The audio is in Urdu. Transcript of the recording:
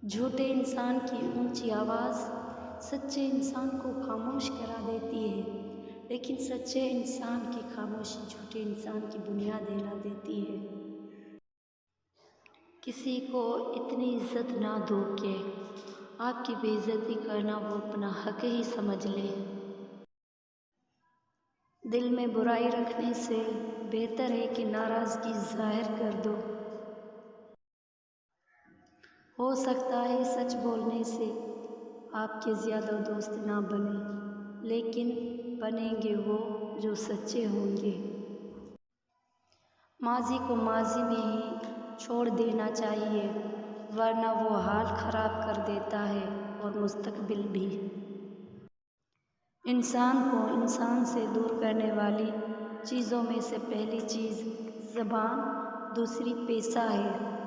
جھوٹے انسان کی اونچی آواز سچے انسان کو خاموش کرا دیتی ہے، لیکن سچے انسان کی خاموشی جھوٹے انسان کی بنیاد ہلا دیتی ہے۔ کسی کو اتنی عزت نہ دو کہ آپ کی بے عزتی کرنا وہ اپنا حق ہی سمجھ لے۔ دل میں برائی رکھنے سے بہتر ہے کہ ناراضگی ظاہر کر دو۔ ہو سکتا ہے سچ بولنے سے آپ کے زیادہ دوست نہ بنیں، لیکن بنیں گے وہ جو سچے ہوں گے۔ ماضی کو ماضی میں ہی چھوڑ دینا چاہیے، ورنہ وہ حال خراب کر دیتا ہے اور مستقبل بھی۔ انسان کو انسان سے دور کرنے والی چیزوں میں سے پہلی چیز زبان، دوسری پیسہ ہے۔